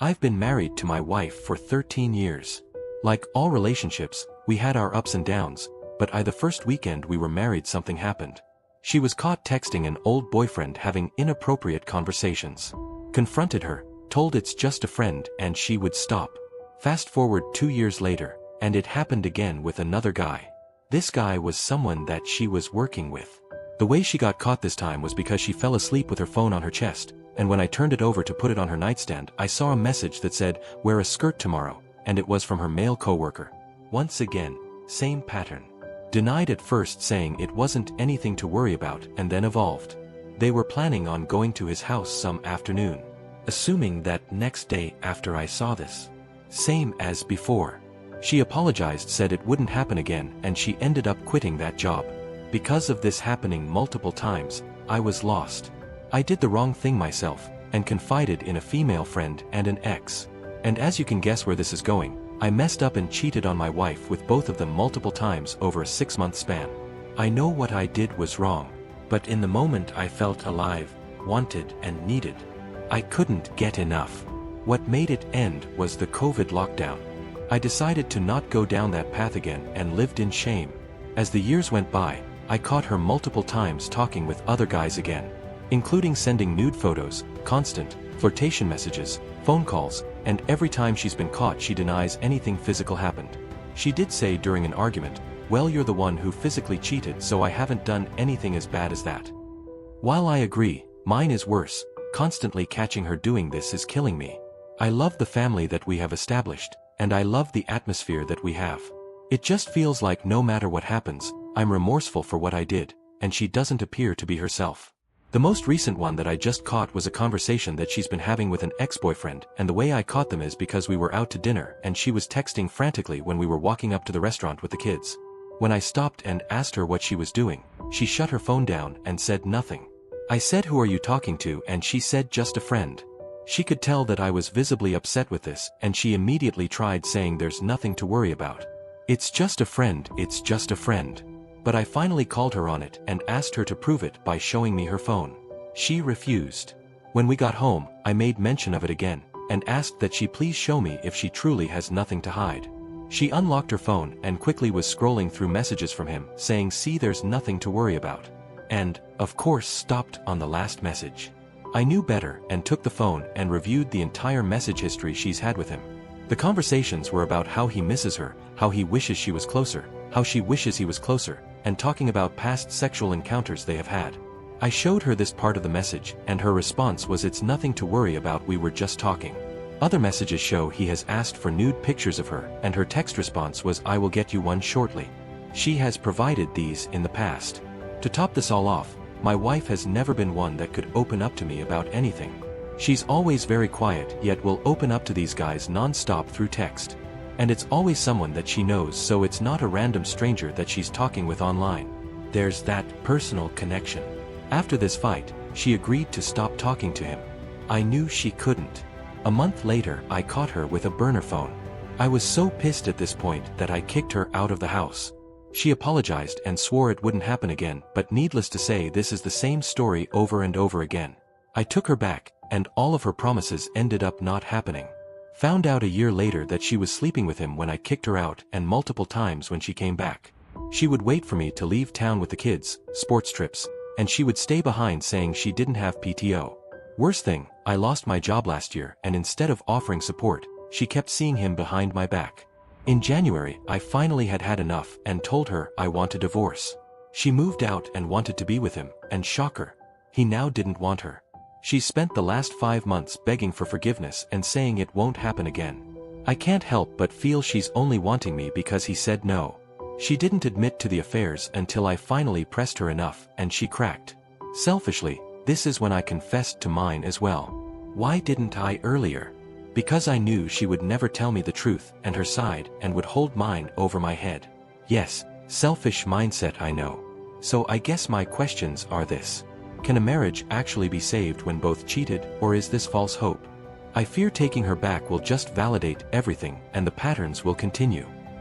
I've been married to my wife for 13 years. Like all relationships, we had our ups and downs, but the first weekend we were married something happened. She was caught texting an old boyfriend having inappropriate conversations. Confronted her, told it's just a friend and she would stop. Fast forward 2 years later, and it happened again with another guy. This guy was someone that she was working with. The way she got caught this time was because she fell asleep with her phone on her chest, and when I turned it over to put it on her nightstand, I saw a message that said, "Wear a skirt tomorrow," and it was from her male coworker. Once again, same pattern. Denied at first, saying it wasn't anything to worry about, and then evolved. They were planning on going to his house some afternoon. Assuming that next day after I saw this. Same as before. She apologized, said it wouldn't happen again, and she ended up quitting that job. Because of this happening multiple times, I was lost. I did the wrong thing myself, and confided in a female friend and an ex. And as you can guess where this is going, I messed up and cheated on my wife with both of them multiple times over a 6-month span. I know what I did was wrong, but in the moment I felt alive, wanted and needed. I couldn't get enough. What made it end was the COVID lockdown. I decided to not go down that path again and lived in shame. As the years went by, I caught her multiple times talking with other guys again, including sending nude photos, constant flirtation messages, phone calls, and every time she's been caught she denies anything physical happened. She did say during an argument, "Well, you're the one who physically cheated, so I haven't done anything as bad as that." While I agree, mine is worse. Constantly catching her doing this is killing me. I love the family that we have established, and I love the atmosphere that we have. It just feels like no matter what happens, I'm remorseful for what I did, and she doesn't appear to be herself. The most recent one that I just caught was a conversation that she's been having with an ex-boyfriend, and the way I caught them is because we were out to dinner and she was texting frantically when we were walking up to the restaurant with the kids. When I stopped and asked her what she was doing, she shut her phone down and said nothing. I said, "Who are you talking to?" and she said, "Just a friend." She could tell that I was visibly upset with this, and she immediately tried saying there's nothing to worry about. It's just a friend, it's just a friend. But I finally called her on it and asked her to prove it by showing me her phone. She refused. When we got home, I made mention of it again, and asked that she please show me if she truly has nothing to hide. She unlocked her phone and quickly was scrolling through messages from him, saying, "See, there's nothing to worry about." And, of course, stopped on the last message. I knew better and took the phone and reviewed the entire message history she's had with him. The conversations were about how he misses her, how he wishes she was closer, how she wishes he was closer, and talking about past sexual encounters they have had. I showed her this part of the message, and her response was, "It's nothing to worry about, we were just talking." Other messages show he has asked for nude pictures of her, and her text response was, "I will get you one shortly." She has provided these in the past. To top this all off, my wife has never been one that could open up to me about anything. She's always very quiet, yet will open up to these guys non-stop through text. And it's always someone that she knows, so it's not a random stranger that she's talking with online. There's that personal connection. After this fight, she agreed to stop talking to him. I knew she couldn't. A month later, I caught her with a burner phone. I was so pissed at this point that I kicked her out of the house. She apologized and swore it wouldn't happen again, but needless to say, this is the same story over and over again. I took her back, and all of her promises ended up not happening. Found out a year later that she was sleeping with him when I kicked her out, and multiple times when she came back. She would wait for me to leave town with the kids, sports trips, and she would stay behind saying she didn't have PTO. Worst thing, I lost my job last year, and instead of offering support, she kept seeing him behind my back. In January, I finally had enough and told her I want a divorce. She moved out and wanted to be with him, and shocker, he now didn't want her. She spent the last 5 months begging for forgiveness and saying it won't happen again. I can't help but feel she's only wanting me because he said no. She didn't admit to the affairs until I finally pressed her enough and she cracked. Selfishly, this is when I confessed to mine as well. Why didn't I earlier? Because I knew she would never tell me the truth and her side and would hold mine over my head. Yes, selfish mindset, I know. So I guess my questions are this. Can a marriage actually be saved when both cheated, or is this false hope? I fear taking her back will just validate everything and the patterns will continue.